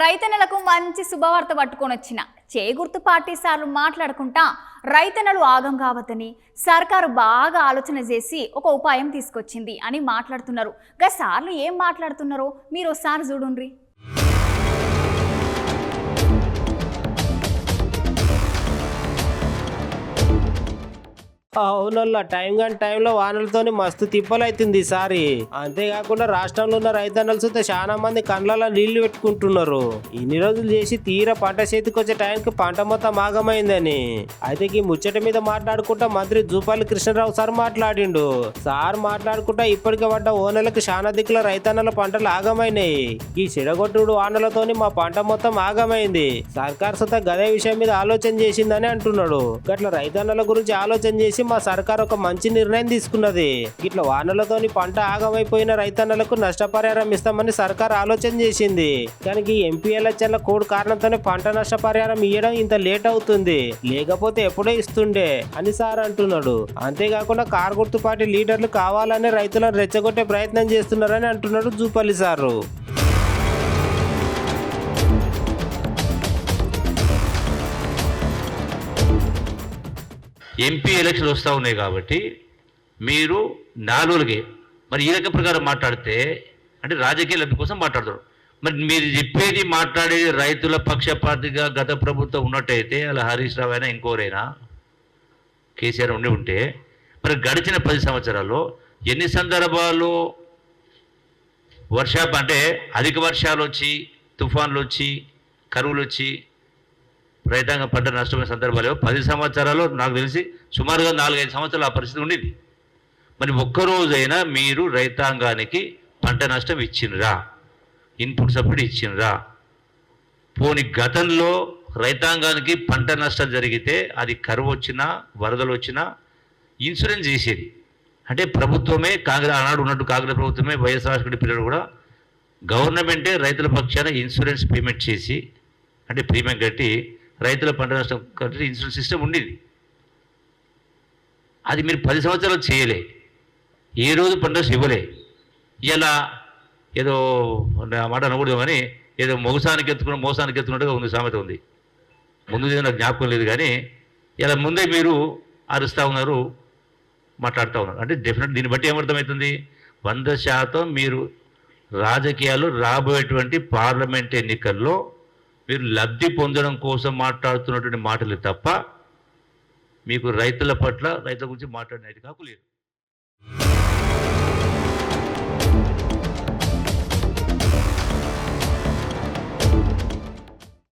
రైతన్నలకు మంచి శుభవార్త పట్టుకొని వచ్చిన చేగుర్తు పార్టీ సార్లు మాట్లాడుకుంటా రైతన్నలు ఆగం కావద్దని సర్కారు బాగా ఆలోచన చేసి ఒక ఉపాయం తీసుకొచ్చింది అని మాట్లాడుతున్నారు. గా సార్లు ఏం మాట్లాడుతున్నారో మీరు ఒకసారి చూడుండ్రి. అవునల్లా టైం కానీ టైంలో వానలతోని మస్తు తిప్పలైతుంది ఈసారి. అంతేకాకుండా రాష్ట్రంలో ఉన్న రైతన్నలు చూస్తే చాలా మంది కండ్లలో నీళ్లు పెట్టుకుంటున్నారు. ఇన్ని రోజులు చేసి తీరా పంట చేతికి వచ్చే టైంకి పంట మొత్తం ఆగమైందని. అయితే ఈ ముచ్చట మీద మాట్లాడుకుంటా మంత్రి జూపల్లి కృష్ణారావు సార్ మాట్లాడిండు. సార్ మాట్లాడుకుంటా ఇప్పటికే పడ్డ ఓనెలకు చాలా దిక్కుల రైతన్నల పంటలు ఆగమైనాయి. ఈ చెడగొట్టుడు వానలతోని మా పంట మొత్తం ఆగమైంది. సర్కార్ సుత గదే విషయం మీద ఆలోచన చేసిందని అంటున్నాడు. గట్ల రైతన్నల గురించి ఆలోచన చేసి మా సర్కార్ ఒక మంచి నిర్ణయం తీసుకున్నది. ఇట్లా వానలతోని పంట ఆగమైపోయిన రైతన్నలకు నష్టపరిహారం ఇస్తామని సర్కార్ ఆలోచన చేసింది. కానీ ఈ ఎంపీ ఎలక్షన్ల కోడ్ కారణంతోనే పంట నష్టపరిహారం ఇవ్వడం ఇంత లేట్ అవుతుంది. లేకపోతే ఎప్పుడో ఇస్తుండే అని సార్ అంటున్నాడు. అంతేకాకుండా కారు గుర్తు పార్టీ లీడర్లు కావాలని రైతులను రెచ్చగొట్టే ప్రయత్నం చేస్తున్నారని అంటున్నాడు జూపల్లి సారు. ఎంపీ ఎలక్షన్లు వస్తూ ఉన్నాయి కాబట్టి మీరు 4 రోజులకే మరి ఈ రకం ప్రకారం మాట్లాడితే అంటే రాజకీయ లబ్ధి కోసం మాట్లాడతారు. మరి మీరు చెప్పేది మాట్లాడేది రైతుల పక్షపాతిగా గత ప్రభుత్వం ఉన్నట్టయితే అలా హరీష్ రావు అయినా ఇంకోరైనా కేసీఆర్ ఉంటే మరి గడిచిన 10 సంవత్సరాల్లో ఎన్ని సందర్భాల్లో అంటే అధిక వర్షాలు వచ్చి తుఫాన్లు వచ్చి కరువులు వచ్చి రైతాంగ పంట నష్టమైన సందర్భాలు 10 సంవత్సరాలు నాకు తెలిసి సుమారుగా 4-5 సంవత్సరాలు ఆ పరిస్థితి ఉండేది. మరి ఒక్కరోజైనా మీరు రైతాంగానికి పంట నష్టం ఇచ్చినరా, ఇన్పుట్ సబ్సిడీ ఇచ్చినరా? పోని గతంలో రైతాంగానికి పంట నష్టం జరిగితే అది కరువు వచ్చినా వరదలు వచ్చినా ఇన్సూరెన్స్ చేసేది. అంటే ప్రభుత్వమే ఆనాడు ఉన్నట్టు కాంగ్రెస్ ప్రభుత్వమే వైఎస్ఆర్ రాజశేఖర పీరియడ్ కూడా గవర్నమెంటే రైతుల పక్షాన ఇన్సూరెన్స్ పేమెంట్ చేసి అంటే ప్రీమియం కట్టి రైతుల పంట నష్టం కట్టి ఇన్సూరెన్స్ సిస్టమ్ ఉండేది. అది మీరు 10 సంవత్సరాలు చేయలే, ఏ రోజు పంట నష్టం ఇవ్వలే. ఇలా ఏదో మాట అనకూడదు కానీ ఏదో మోసానికి ఎత్తుకున్నట్టుగా ఉంది సామెత ఉంది. ముందు నాకు జ్ఞాపకం లేదు కానీ ఇలా ముందే మీరు అరుస్తూ ఉన్నారు, మాట్లాడుతూ ఉన్నారు. అంటే డెఫినెట్ దీన్ని బట్టి ఏమర్థమవుతుంది? 100% మీరు రాజకీయాలు రాబోయేటువంటి పార్లమెంట్ ఎన్నికల్లో మీరు లబ్ధి పొందడం కోసం మాట్లాడుతున్నటువంటి మాటలు తప్ప మీకు రైతుల పట్ల రైతుల గురించి మాట్లాడినట్టు కాకు లేదు.